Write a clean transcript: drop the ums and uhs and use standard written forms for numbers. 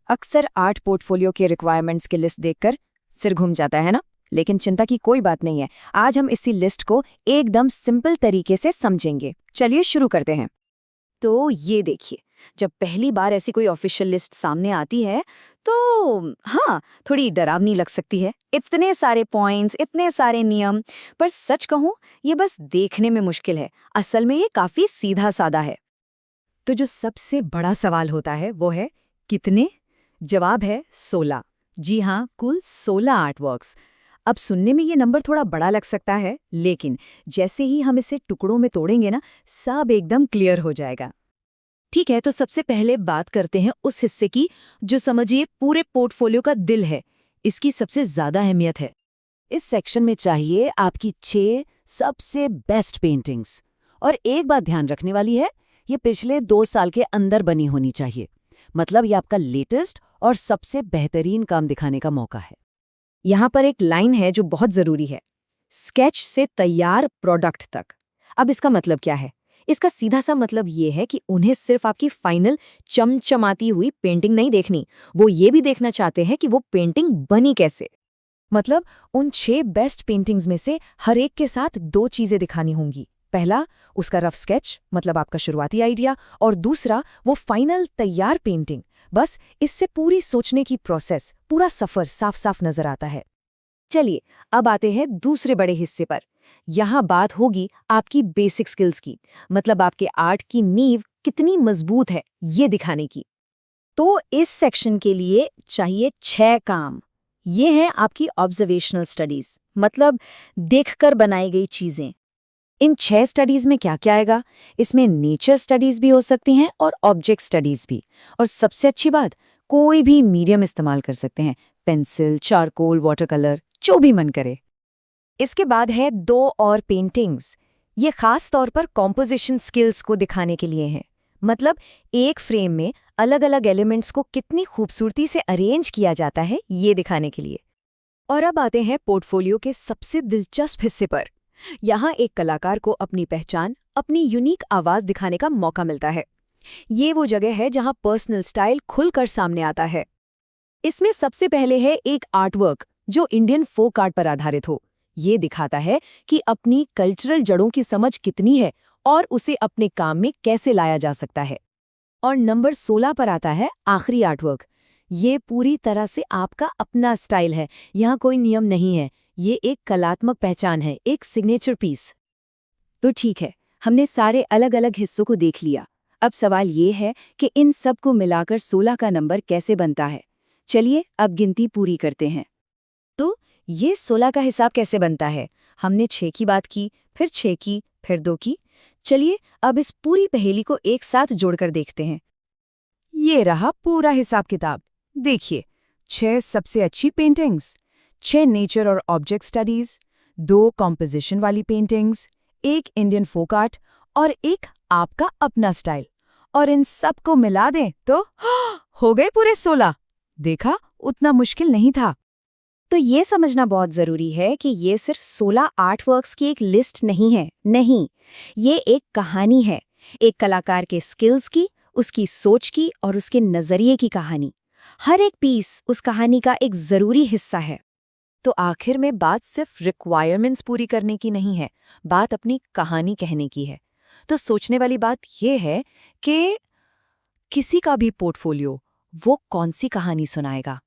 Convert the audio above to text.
अक्सर art portfolio के requirements की लिस्ट देखकर सिर घूम जाता है ना। लेकिन चिंता की कोई बात नहीं है। आज हम इसी लिस्ट को एकदम सिंपल तरीके से समझेंगे। चलिए शुरू करते हैं। तो ये देखिए, जब पहली बार ऐसी कोई ऑफिशियल लिस्ट सामने आती है तो हाँ, थोड़ी डरावनी लग सकती है। इतने सारे पॉइंट्स, इतने सारे नियम। पर सच कहूँ, ये बस देखने में मुश्किल है। असल में ये काफी सीधा साधा है। तो जो सबसे बड़ा सवाल होता है वो है कितने। जवाब है 16। जी हाँ, कुल 16 आर्टवर्क्स। अब सुनने में ये नंबर थोड़ा बड़ा लग सकता है, लेकिन जैसे ही हम इसे टुकड़ों में तोड़ेंगे ना, सब एकदम क्लियर हो जाएगा। ठीक है, तो सबसे पहले बात करते हैं उस हिस्से की जो समझिए पूरे पोर्टफोलियो का दिल है। इसकी सबसे ज्यादा अहमियत है। इस सेक्शन में चाहिए आपकी 6 सबसे बेस्ट पेंटिंग्स। और एक बात ध्यान रखने वाली है, ये पिछले 2 साल के अंदर बनी होनी चाहिए। मतलब ये आपका लेटेस्ट और सबसे बेहतरीन काम दिखाने का मौका है। यहाँ पर एक लाइन है जो बहुत जरूरी है, स्केच से तैयार प्रोडक्ट तक। अब इसका मतलब क्या है? इसका सीधा सा मतलब ये है कि उन्हें सिर्फ आपकी फाइनल चमचमाती हुई पेंटिंग नहीं देखनी, वो ये भी देखना चाहते हैं कि वो पेंटिंग बनी कैसे। मतलब उन 6 बेस्ट पेंटिंग्स में से हर एक के साथ 2 चीजें दिखानी होंगी। पहला, उसका रफ स्केच, मतलब आपका शुरुआती आइडिया, और दूसरा वो फाइनल तैयार पेंटिंग। बस इससे पूरी सोचने की प्रोसेस, पूरा सफर साफ साफ नजर आता है। चलिए, अब आते हैं दूसरे बड़े हिस्से पर। यहाँ बात होगी आपकी बेसिक स्किल्स की, मतलब आपके आर्ट की नींव कितनी मजबूत है ये दिखाने की। तो इस सेक्शन के लिए चाहिए 6 काम। ये हैं आपकी ऑब्जर्वेशनल स्टडीज, मतलब देखकर बनाई गई चीजें। इन 6 स्टडीज में क्या क्या आएगा? इसमें नेचर स्टडीज भी हो सकती हैं और ऑब्जेक्ट स्टडीज भी। और सबसे अच्छी बात, कोई भी मीडियम इस्तेमाल कर सकते हैं, पेंसिल, चारकोल, वाटर कलर, जो भी मन करे। इसके बाद है 2 और पेंटिंग्स। ये खास तौर पर कॉम्पोजिशन स्किल्स को दिखाने के लिए हैं। मतलब एक फ्रेम में अलग अलग एलिमेंट्स को कितनी खूबसूरती से अरेंज किया जाता है, ये दिखाने के लिए। और अब आते हैं पोर्टफोलियो के सबसे दिलचस्प हिस्से पर। यहाँ एक कलाकार को अपनी पहचान, अपनी यूनिक आवाज दिखाने का मौका मिलता है। ये वो जगह है जहाँ पर्सनल स्टाइल खुलकर सामने आता है। इसमें सबसे पहले है एक आर्टवर्क जो इंडियन फोक आर्ट पर आधारित हो। ये दिखाता है कि अपनी कल्चरल जड़ों की समझ कितनी है और उसे अपने काम में कैसे लाया जा सकता है। और नंबर 16 पर आता है आखिरी आर्टवर्क। ये पूरी तरह से आपका अपना स्टाइल है। यहाँ कोई नियम नहीं है, ये एक कलात्मक पहचान है, एक सिग्नेचर पीस। तो ठीक है, हमने सारे अलग अलग हिस्सों को देख लिया। अब सवाल ये है कि इन सब को मिलाकर 16 का नंबर कैसे बनता है। चलिए अब गिनती पूरी करते हैं। तो ये 16 का हिसाब कैसे बनता है? हमने 6 की बात की, फिर 6 की, फिर 2 की। चलिए अब इस पूरी पहेली को एक साथ जोड़कर देखते हैं। ये रहा पूरा हिसाब किताब। देखिए, 6 सबसे अच्छी पेंटिंग्स, 6 नेचर और ऑब्जेक्ट स्टडीज, 2 कॉम्पोजिशन वाली पेंटिंग्स, एक इंडियन फोक आर्ट और एक आपका अपना स्टाइल। और इन सब को मिला दें तो हो गए पूरे 16। देखा, उतना मुश्किल नहीं था। तो ये समझना बहुत जरूरी है कि ये सिर्फ 16 आर्टवर्क्स की एक लिस्ट नहीं है। नहीं, ये एक कहानी है। एक कलाकार के स्किल्स की, उसकी सोच की और उसके नजरिए की कहानी। हर एक पीस उस कहानी का एक जरूरी हिस्सा है। तो आखिर में बात सिर्फ रिक्वायरमेंट्स पूरी करने की नहीं है, बात अपनी कहानी कहने की है। तो सोचने वाली बात यह है कि किसी का भी पोर्टफोलियो वो कौन सी कहानी सुनाएगा।